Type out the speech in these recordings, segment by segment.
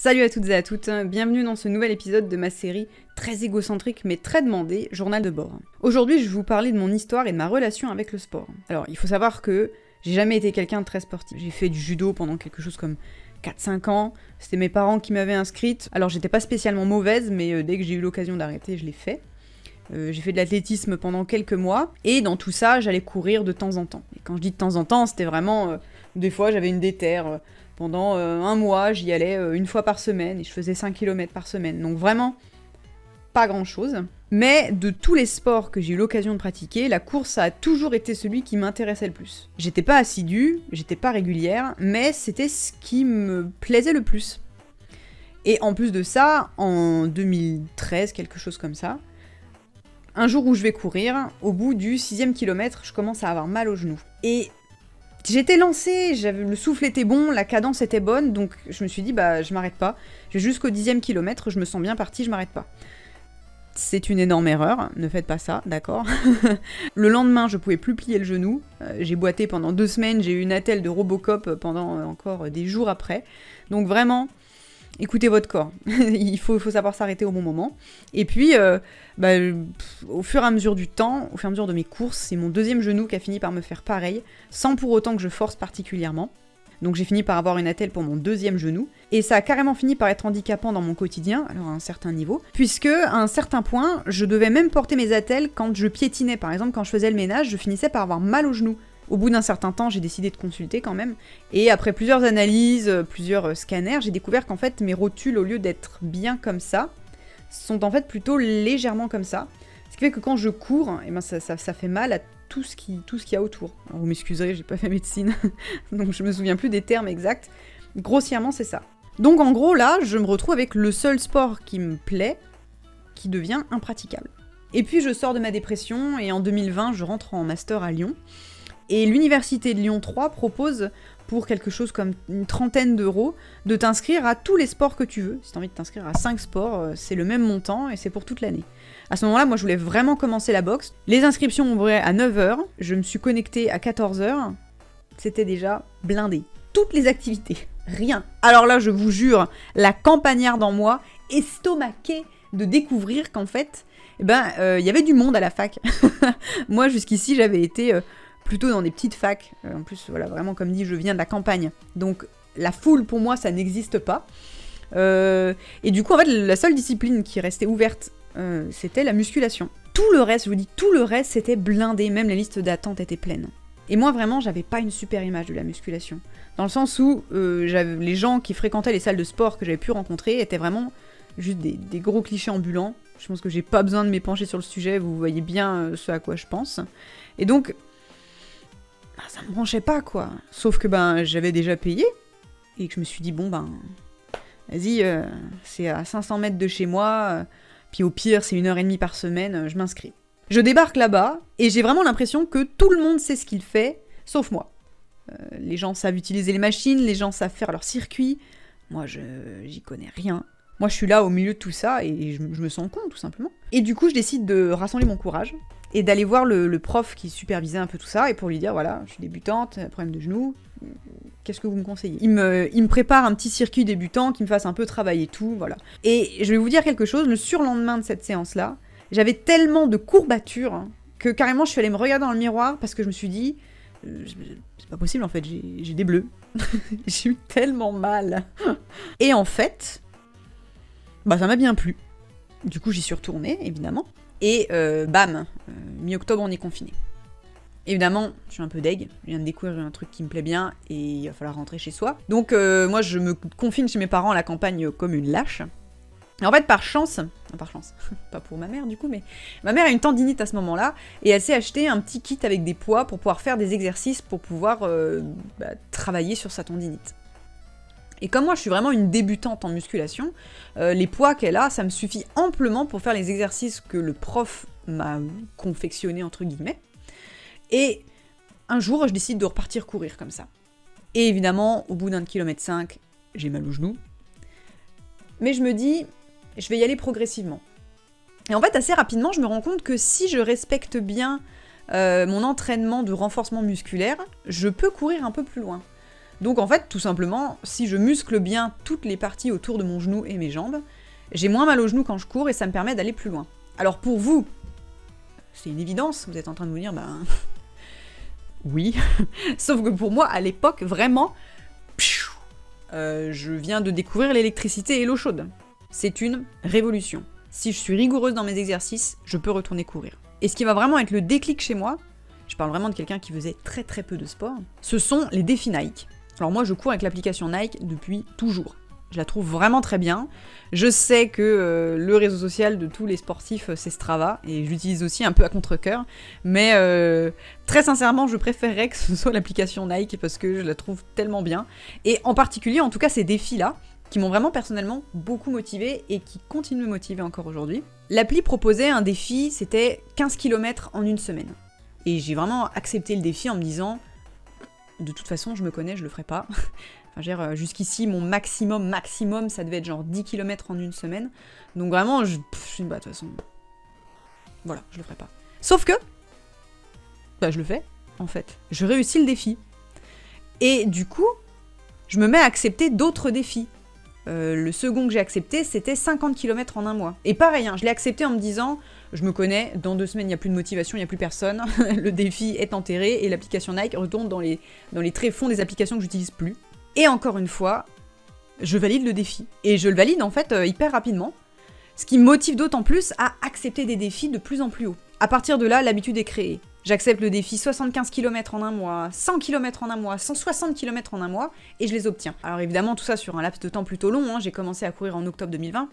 Salut à toutes et à toutes, bienvenue dans ce nouvel épisode de ma série très égocentrique mais très demandée, Journal de bord. Aujourd'hui, je vais vous parler de mon histoire et de ma relation avec le sport. Alors, il faut savoir que j'ai jamais été quelqu'un de très sportif. J'ai fait du judo pendant quelque chose comme 4-5 ans, c'était mes parents qui m'avaient inscrite. Alors, j'étais pas spécialement mauvaise, mais dès que j'ai eu l'occasion d'arrêter, je l'ai fait. J'ai fait de l'athlétisme pendant quelques mois, et dans tout ça, j'allais courir de temps en temps. Et quand je dis de temps en temps, c'était vraiment... des fois, j'avais une déterre... Pendant un mois, j'y allais une fois par semaine et je faisais 5 km par semaine. Donc vraiment, pas grand-chose. Mais de tous les sports que j'ai eu l'occasion de pratiquer, la course a toujours été celui qui m'intéressait le plus. J'étais pas assidue, j'étais pas régulière, mais c'était ce qui me plaisait le plus. Et en plus de ça, en 2013, quelque chose comme ça, un jour où je vais courir, au bout du 6e kilomètre, je commence à avoir mal au genou. Et... j'étais lancée, le souffle était bon, la cadence était bonne, donc je me suis dit, je m'arrête pas. Je vais jusqu'au 10e kilomètre, je me sens bien partie, je m'arrête pas. C'est une énorme erreur, ne faites pas ça, d'accord. Le lendemain, je pouvais plus plier le genou. J'ai boité pendant 2 semaines, j'ai eu une attelle de Robocop pendant encore des jours après. Donc vraiment, écoutez votre corps. Il faut savoir s'arrêter au bon moment. Et puis, au fur et à mesure du temps, au fur et à mesure de mes courses, c'est mon 2e genou qui a fini par me faire pareil, sans pour autant que je force particulièrement. Donc j'ai fini par avoir une attelle pour mon 2e genou, et ça a carrément fini par être handicapant dans mon quotidien, alors à un certain niveau, puisque à un certain point, je devais même porter mes attelles quand je piétinais. Par exemple, quand je faisais le ménage, je finissais par avoir mal au genou. Au bout d'un certain temps, j'ai décidé de consulter quand même, et après plusieurs analyses, plusieurs scanners, j'ai découvert qu'en fait mes rotules, au lieu d'être bien comme ça, sont en fait plutôt légèrement comme ça. Ce qui fait que quand je cours, ça fait mal à tout ce qu'il y a autour. Alors vous m'excuserez, j'ai pas fait médecine, donc je me souviens plus des termes exacts. Grossièrement, c'est ça. Donc en gros, là, je me retrouve avec le seul sport qui me plaît, qui devient impraticable. Et puis je sors de ma dépression, et en 2020, je rentre en master à Lyon. Et l'université de Lyon 3 propose, pour quelque chose comme une 30aine d'euros, de t'inscrire à tous les sports que tu veux. Si t'as envie de t'inscrire à 5 sports, c'est le même montant et c'est pour toute l'année. À ce moment-là, moi je voulais vraiment commencer la boxe. Les inscriptions ouvraient à 9h, je me suis connectée à 14h, c'était déjà blindé. Toutes les activités, rien. Alors là, je vous jure, la campagnarde en moi, estomaquée de découvrir qu'en fait, y avait du monde à la fac. Moi jusqu'ici, j'avais été... plutôt dans des petites facs. En plus, voilà, vraiment, comme dit, je viens de la campagne. Donc, la foule, pour moi, ça n'existe pas. Et du coup, en fait, la seule discipline qui restait ouverte, c'était la musculation. Tout le reste, je vous dis, tout le reste, c'était blindé. Même les listes d'attente étaient pleines. Et moi, vraiment, j'avais pas une super image de la musculation. Dans le sens où les gens qui fréquentaient les salles de sport que j'avais pu rencontrer étaient vraiment juste des gros clichés ambulants. Je pense que j'ai pas besoin de m'épancher sur le sujet. Vous voyez bien ce à quoi je pense. Et donc... ça me branchait pas, quoi. Sauf que, j'avais déjà payé, et que je me suis dit, vas-y, c'est à 500 mètres de chez moi, puis au pire, c'est 1h30 par semaine, je m'inscris. Je débarque là-bas, et j'ai vraiment l'impression que tout le monde sait ce qu'il fait, sauf moi. Les gens savent utiliser les machines, les gens savent faire leur circuit, moi, j'y connais rien. Moi, je suis là au milieu de tout ça, et je me sens con, tout simplement. Et du coup, je décide de rassembler mon courage, et d'aller voir le prof qui supervisait un peu tout ça, et pour lui dire, voilà, je suis débutante, problème de genou, qu'est-ce que vous me conseillez ? Il me prépare un petit circuit débutant, qui me fasse un peu travailler tout, voilà. Et je vais vous dire quelque chose, le surlendemain de cette séance-là, j'avais tellement de courbatures, que carrément je suis allée me regarder dans le miroir, parce que je me suis dit, c'est pas possible en fait, j'ai des bleus. J'ai eu tellement mal. Et en fait, ça m'a bien plu. Du coup, j'y suis retournée, évidemment. Et mi-octobre, on est confiné. Évidemment, je suis un peu deg, je viens de découvrir un truc qui me plaît bien, et il va falloir rentrer chez soi. Donc moi, je me confine chez mes parents à la campagne comme une lâche. Et en fait, par chance, pas pour ma mère du coup, mais ma mère a une tendinite à ce moment-là, et elle s'est acheté un petit kit avec des poids pour pouvoir faire des exercices, pour pouvoir travailler sur sa tendinite. Et comme moi je suis vraiment une débutante en musculation, les poids qu'elle a, ça me suffit amplement pour faire les exercices que le prof m'a confectionné entre guillemets. Et un jour, je décide de repartir courir comme ça. Et évidemment, au bout d'1,5 km, j'ai mal au genou. Mais je me dis, je vais y aller progressivement. Et en fait, assez rapidement, je me rends compte que si je respecte bien mon entraînement de renforcement musculaire, je peux courir un peu plus loin. Donc en fait, tout simplement, si je muscle bien toutes les parties autour de mon genou et mes jambes, j'ai moins mal aux genoux quand je cours et ça me permet d'aller plus loin. Alors pour vous, c'est une évidence, vous êtes en train de vous dire, oui. Sauf que pour moi, à l'époque, vraiment, je viens de découvrir l'électricité et l'eau chaude. C'est une révolution. Si je suis rigoureuse dans mes exercices, je peux retourner courir. Et ce qui va vraiment être le déclic chez moi, je parle vraiment de quelqu'un qui faisait très très peu de sport, ce sont les défis Nike. Alors moi je cours avec l'application Nike depuis toujours. Je la trouve vraiment très bien. Je sais que le réseau social de tous les sportifs c'est Strava, et je l'utilise aussi un peu à contre-cœur, mais très sincèrement je préférerais que ce soit l'application Nike parce que je la trouve tellement bien. Et en particulier en tout cas ces défis-là, qui m'ont vraiment personnellement beaucoup motivée et qui continuent de me motiver encore aujourd'hui. L'appli proposait un défi, c'était 15 km en une semaine. Et j'ai vraiment accepté le défi en me disant, de toute façon, je me connais, je le ferai pas. Enfin, jusqu'ici, mon maximum, ça devait être genre 10 km en une semaine. Donc vraiment, je me dis, de toute façon, voilà, je le ferai pas. Sauf que, je le fais, en fait. Je réussis le défi. Et du coup, je me mets à accepter d'autres défis. Le second que j'ai accepté, c'était 50 km en un mois. Et pareil, je l'ai accepté en me disant, je me connais, dans 2 semaines, il n'y a plus de motivation, il n'y a plus personne, le défi est enterré, et l'application Nike retourne dans les tréfonds des applications que j'utilise plus. Et encore une fois, je valide le défi. Et je le valide en fait hyper rapidement, ce qui me motive d'autant plus à accepter des défis de plus en plus haut. À partir de là, l'habitude est créée. J'accepte le défi 75 km en un mois, 100 km en un mois, 160 km en un mois, et je les obtiens. Alors évidemment, tout ça sur un laps de temps plutôt long, j'ai commencé à courir en octobre 2020.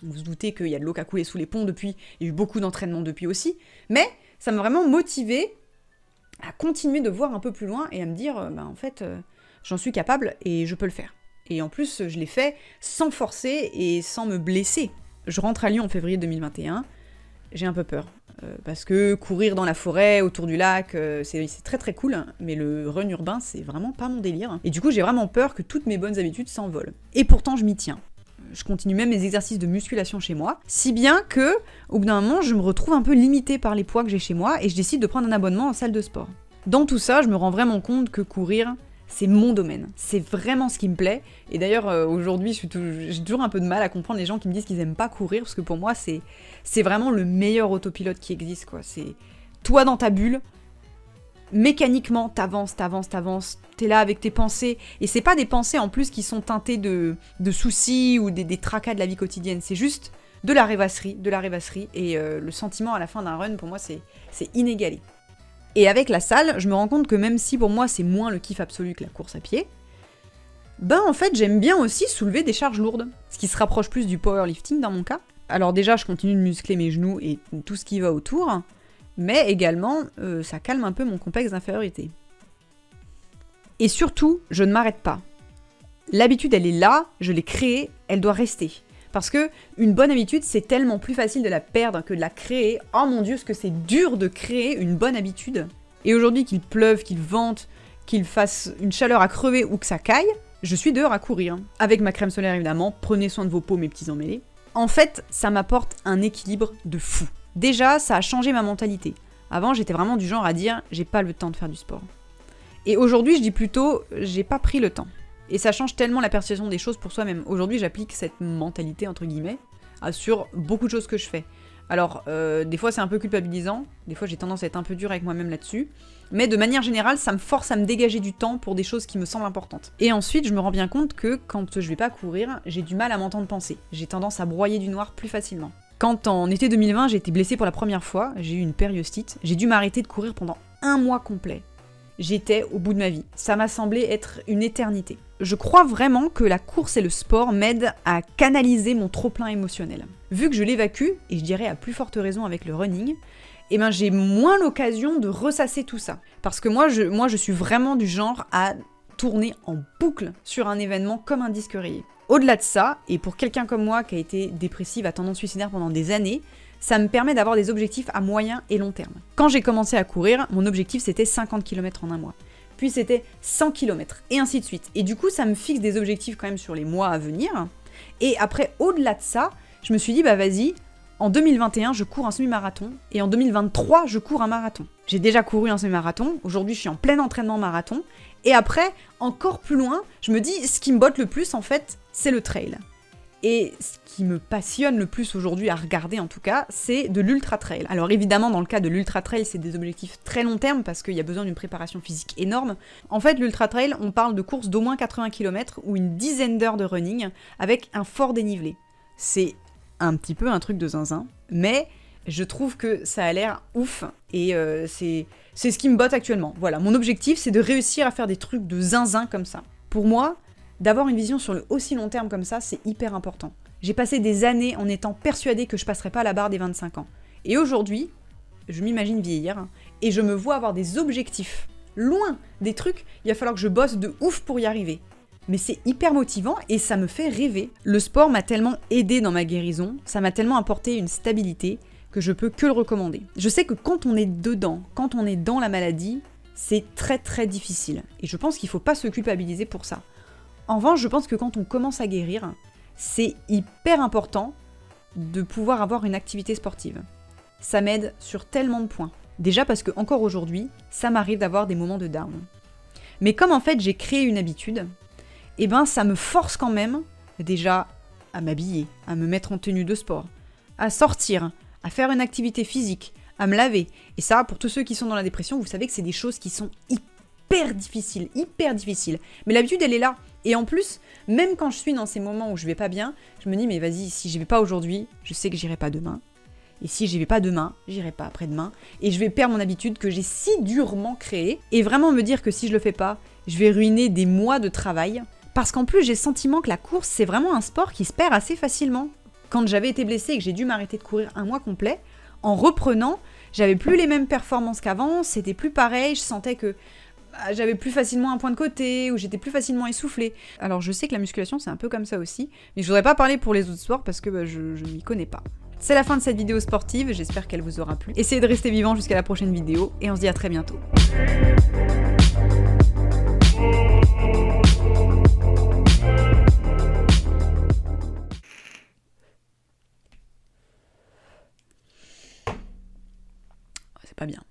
Vous vous doutez qu'il y a de l'eau qui a coulé sous les ponts depuis, il y a eu beaucoup d'entraînement depuis aussi, mais ça m'a vraiment motivée à continuer de voir un peu plus loin et à me dire, en fait, j'en suis capable et je peux le faire. Et en plus, je l'ai fait sans forcer et sans me blesser. Je rentre à Lyon en février 2021, j'ai un peu peur. Parce que courir dans la forêt, autour du lac, c'est très très cool, mais le run urbain, c'est vraiment pas mon délire. Et du coup, j'ai vraiment peur que toutes mes bonnes habitudes s'envolent. Et pourtant, je m'y tiens. Je continue même mes exercices de musculation chez moi, si bien que, au bout d'un moment, je me retrouve un peu limitée par les poids que j'ai chez moi, et je décide de prendre un abonnement en salle de sport. Dans tout ça, je me rends vraiment compte que courir, c'est mon domaine. C'est vraiment ce qui me plaît. Et d'ailleurs, aujourd'hui, j'ai toujours un peu de mal à comprendre les gens qui me disent qu'ils aiment pas courir, parce que pour moi, c'est vraiment le meilleur autopilote qui existe, quoi. C'est toi dans ta bulle, mécaniquement, t'avances, t'es là avec tes pensées, et c'est pas des pensées en plus qui sont teintées de soucis ou des tracas de la vie quotidienne, c'est juste de la rêvasserie, et le sentiment à la fin d'un run, pour moi, c'est inégalé. Et avec la salle, je me rends compte que même si pour moi c'est moins le kiff absolu que la course à pied, en fait j'aime bien aussi soulever des charges lourdes, ce qui se rapproche plus du powerlifting dans mon cas. Alors déjà je continue de muscler mes genoux et tout ce qui va autour, mais également ça calme un peu mon complexe d'infériorité. Et surtout, je ne m'arrête pas. L'habitude elle est là, je l'ai créée, elle doit rester. Parce que une bonne habitude, c'est tellement plus facile de la perdre que de la créer. Oh mon Dieu, ce que c'est dur de créer une bonne habitude. Et aujourd'hui, qu'il pleuve, qu'il vente, qu'il fasse une chaleur à crever ou que ça caille, je suis dehors à courir. Avec ma crème solaire évidemment, prenez soin de vos peaux mes petits emmêlés. En fait, ça m'apporte un équilibre de fou. Déjà, ça a changé ma mentalité. Avant, j'étais vraiment du genre à dire « j'ai pas le temps de faire du sport ». Et aujourd'hui, je dis plutôt « j'ai pas pris le temps ». Et ça change tellement la perception des choses pour soi-même. Aujourd'hui, j'applique cette mentalité, entre guillemets, sur beaucoup de choses que je fais. Alors, des fois, c'est un peu culpabilisant. Des fois, j'ai tendance à être un peu dure avec moi-même là-dessus. Mais de manière générale, ça me force à me dégager du temps pour des choses qui me semblent importantes. Et ensuite, je me rends bien compte que quand je vais pas courir, j'ai du mal à m'entendre penser. J'ai tendance à broyer du noir plus facilement. Quand en été 2020, j'ai été blessée pour la première fois, j'ai eu une périostite, j'ai dû m'arrêter de courir pendant 1 mois complet. J'étais au bout de ma vie. Ça m'a semblé être une éternité. Je crois vraiment que la course et le sport m'aident à canaliser mon trop-plein émotionnel. Vu que je l'évacue, et je dirais à plus forte raison avec le running, j'ai moins l'occasion de ressasser tout ça. Parce que moi, je suis vraiment du genre à tourner en boucle sur un événement comme un disque rayé. Au-delà de ça, et pour quelqu'un comme moi qui a été dépressive à tendance suicidaire pendant des années, ça me permet d'avoir des objectifs à moyen et long terme. Quand j'ai commencé à courir, mon objectif c'était 50 km en un mois. Puis c'était 100 km, et ainsi de suite. Et du coup, ça me fixe des objectifs quand même sur les mois à venir. Et après, au-delà de ça, je me suis dit, vas-y, En 2021, je cours un semi-marathon, et en 2023, je cours un marathon. J'ai déjà couru un semi-marathon, aujourd'hui je suis en plein entraînement marathon, et après, encore plus loin, je me dis, ce qui me botte le plus en fait, c'est le trail. Et ce qui me passionne le plus aujourd'hui à regarder en tout cas, c'est de l'ultra-trail. Alors évidemment, dans le cas de l'ultra-trail, c'est des objectifs très long terme parce qu'il y a besoin d'une préparation physique énorme. En fait, l'ultra-trail, on parle de courses d'au moins 80 km ou une dizaine d'heures de running avec un fort dénivelé. C'est un petit peu un truc de zinzin, mais je trouve que ça a l'air ouf et c'est ce qui me botte actuellement. Voilà, mon objectif, c'est de réussir à faire des trucs de zinzin comme ça. Pour moi, d'avoir une vision sur le aussi long terme comme ça, c'est hyper important. J'ai passé des années en étant persuadée que je passerais pas la barre des 25 ans. Et aujourd'hui, je m'imagine vieillir, et je me vois avoir des objectifs loin des trucs, il va falloir que je bosse de ouf pour y arriver. Mais c'est hyper motivant et ça me fait rêver. Le sport m'a tellement aidé dans ma guérison, ça m'a tellement apporté une stabilité que je peux que le recommander. Je sais que quand on est dedans, quand on est dans la maladie, c'est très très difficile. Et je pense qu'il faut pas se culpabiliser pour ça. En revanche, je pense que quand on commence à guérir, c'est hyper important de pouvoir avoir une activité sportive. Ça m'aide sur tellement de points. Déjà parce que encore aujourd'hui, ça m'arrive d'avoir des moments de down. Mais comme en fait j'ai créé une habitude, eh ben ça me force quand même déjà à m'habiller, à me mettre en tenue de sport, à sortir, à faire une activité physique, à me laver. Et ça, pour tous ceux qui sont dans la dépression, vous savez que c'est des choses qui sont hyper difficiles. Mais l'habitude, elle est là. Et en plus, même quand je suis dans ces moments où je vais pas bien, je me dis, mais vas-y, si je vais pas aujourd'hui, je sais que j'irai pas demain. Et si j'y vais pas demain, j'irai pas après-demain. Et je vais perdre mon habitude que j'ai si durement créée. Et vraiment me dire que si je le fais pas, je vais ruiner des mois de travail. Parce qu'en plus, j'ai le sentiment que la course, c'est vraiment un sport qui se perd assez facilement. Quand j'avais été blessée et que j'ai dû m'arrêter de courir un mois complet, en reprenant, j'avais plus les mêmes performances qu'avant, c'était plus pareil, je sentais que j'avais plus facilement un point de côté, ou j'étais plus facilement essoufflée. Alors je sais que la musculation c'est un peu comme ça aussi, mais je voudrais pas parler pour les autres sports parce que je m'y connais pas. C'est la fin de cette vidéo sportive, j'espère qu'elle vous aura plu. Essayez de rester vivant jusqu'à la prochaine vidéo, et on se dit à très bientôt. C'est pas bien.